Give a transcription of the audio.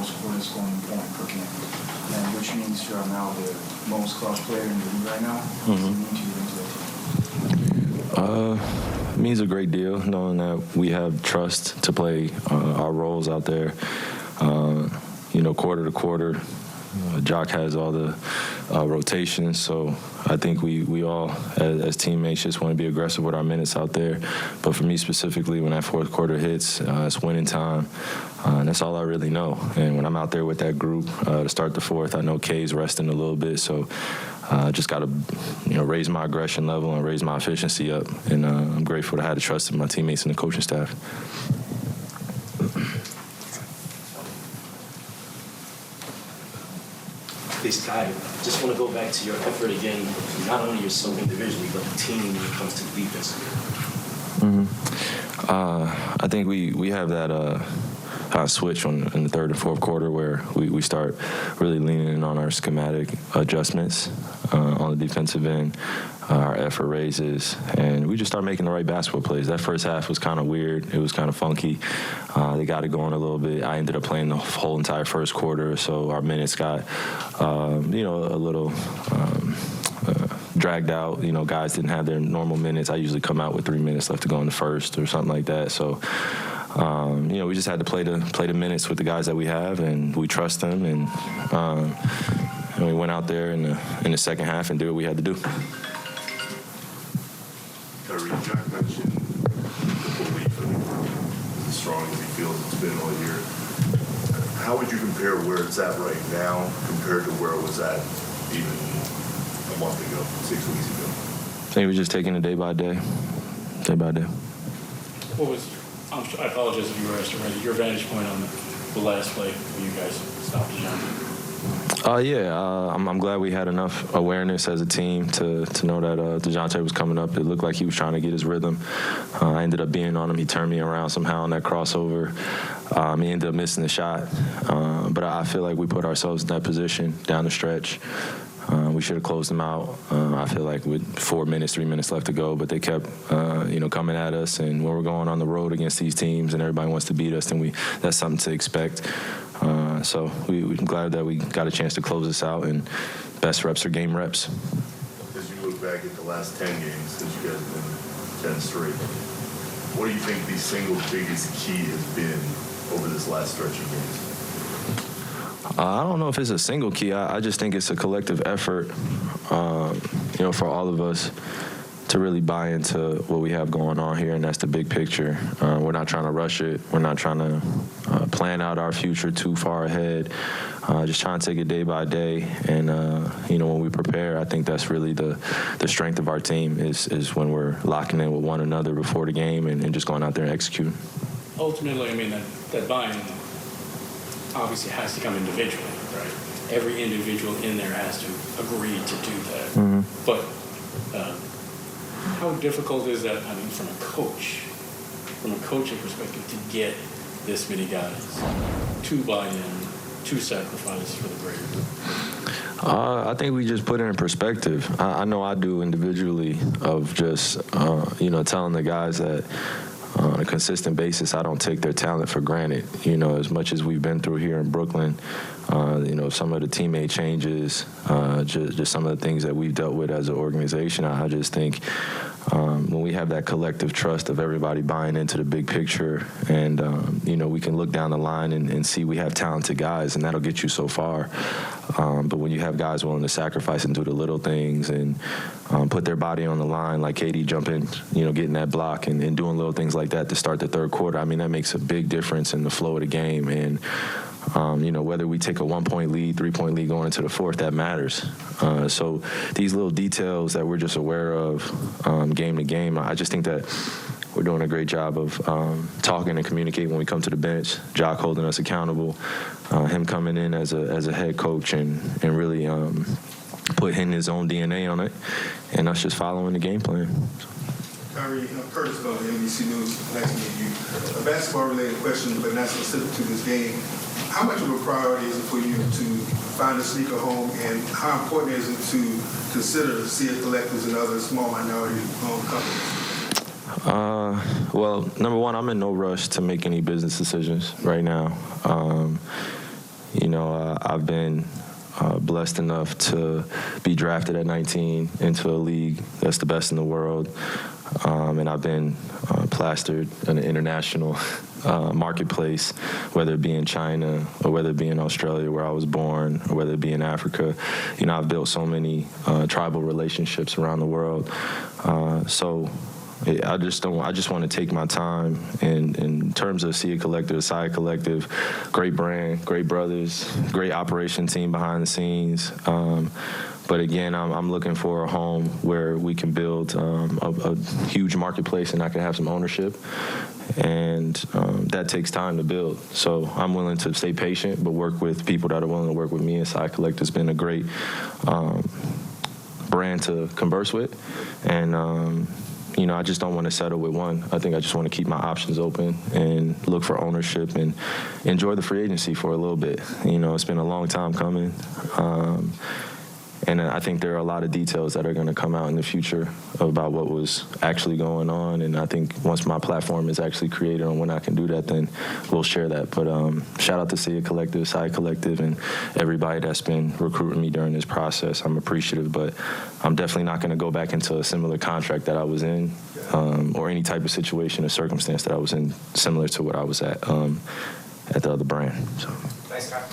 most points scoring point per game, and which means you are now the most clutch player in the league right now. What does it mean to you into that team? It means a great deal knowing that we have trust to play our roles out there, quarter to quarter. Jock has all the rotations, so I think we all, as teammates, just want to be aggressive with our minutes out there. But for me specifically, when that fourth quarter hits, it's winning time, and that's all I really know. And when I'm out there with that group to start the fourth, I know Kay's resting a little bit, so just got to raise my aggression level and raise my efficiency up. And I'm grateful to have the trust of my teammates and the coaching staff. This guy, just want to go back to your effort again, not only yourself individually, but the team when it comes to defense. I think we have that switch in the third and fourth quarter where we start really leaning in on our schematic adjustments on the defensive end. Our effort raises, and we just start making the right basketball plays. That first half was kind of weird. It was kind of funky. They got it going a little bit. I ended up playing the whole entire first quarter, so our minutes got, a little dragged out. Guys didn't have their normal minutes. I usually come out with 3 minutes left to go in the first or something like that. So, we just had to play the minutes with the guys that we have, and we trust them. And we went out there in the second half and did what we had to do. Kyrie, Jack mentioned the belief in as strong as he feels it's been all year. How would you compare where it's at right now compared to where it was at even a month ago, 6 weeks ago? I think we're just taking it day by day. What was, I apologize if you were asked already, your vantage point on the last play where you guys stopped DeJounte? I'm glad we had enough awareness as a team to know that DeJounte was coming up. It looked like he was trying to get his rhythm. I ended up being on him. He turned me around somehow on that crossover. He ended up missing the shot. But I feel like we put ourselves in that position down the stretch. We should have closed them out. I feel like with 4 minutes, 3 minutes left to go, but they kept, coming at us. And when we're going on the road against these teams and everybody wants to beat us, then that's something to expect. So we're glad that we got a chance to close this out, and best reps are game reps. As you look back at the last 10 games, since you guys have been 10 straight, what do you think the single biggest key has been over this last stretch of games? I don't know if it's a single key. I just think it's a collective effort, for all of us to really buy into what we have going on here, and that's the big picture. We're not trying to rush it. We're not trying to plan out our future too far ahead. Just trying to take it day by day. And, when we prepare, I think that's really the strength of our team is when we're locking in with one another before the game and just going out there and executing. Ultimately, that buy-in obviously has to come individually, right? Every individual in there has to agree to do that. Mm-hmm. But how difficult is that, from a coaching perspective, to get this many guys to buy in, to sacrifice for the greater good? I think we just put it in perspective. I know I do individually of just, telling the guys that on a consistent basis, I don't take their talent for granted. As much as we've been through here in Brooklyn, some of the teammate changes, just some of the things that we've dealt with as an organization, I just think when we have that collective trust of everybody buying into the big picture and, we can look down the line and see we have talented guys, and that'll get you so far. But when you have guys willing to sacrifice and do the little things and put their body on the line, like KD jumping, getting that block and doing little things like that to start the third quarter, that makes a big difference in the flow of the game. And, whether we take a 1-point lead, 3-point lead going into the fourth, that matters. So these little details that we're just aware of game to game, I just think that we're doing a great job of talking and communicating when we come to the bench. Jock holding us accountable, him coming in as a head coach and really putting his own DNA on it, and us just following the game plan. Kyrie, Curtis Bell, NBC News, nice to meet you. A basketball-related question, but not specific to this game. How much of a priority is it for you to find a sneaker home, and how important is it to consider Sears Collectors and other small minority-owned companies? Well, number one, I'm in no rush to make any business decisions right now. You know, I've been blessed enough to be drafted at 19 into a league that's the best in the world. And I've been plastered in an international marketplace, whether it be in China or whether it be in Australia where I was born or whether it be in Africa. You know, I've built so many tribal relationships around the world. I just want to take my time. And in terms of SIA Collective, SIA Collective, great brand, great brothers, great operation team behind the scenes. But again, I'm looking for a home where we can build a huge marketplace and I can have some ownership. And that takes time to build. So I'm willing to stay patient, but work with people that are willing to work with me. And SIA Collective has been a great brand to converse with. And you know, I just don't want to settle with one. I think I just want to keep my options open and look for ownership and enjoy the free agency for a little bit. You know, it's been a long time coming. And I think there are a lot of details that are going to come out in the future about what was actually going on. And I think once my platform is actually created on when I can do that, then we'll share that. But shout out to SIA Collective, and everybody that's been recruiting me during this process. I'm appreciative, but I'm definitely not going to go back into a similar contract that I was in or any type of situation or circumstance that I was in similar to what I was at the other brand. So. Thanks, Scott.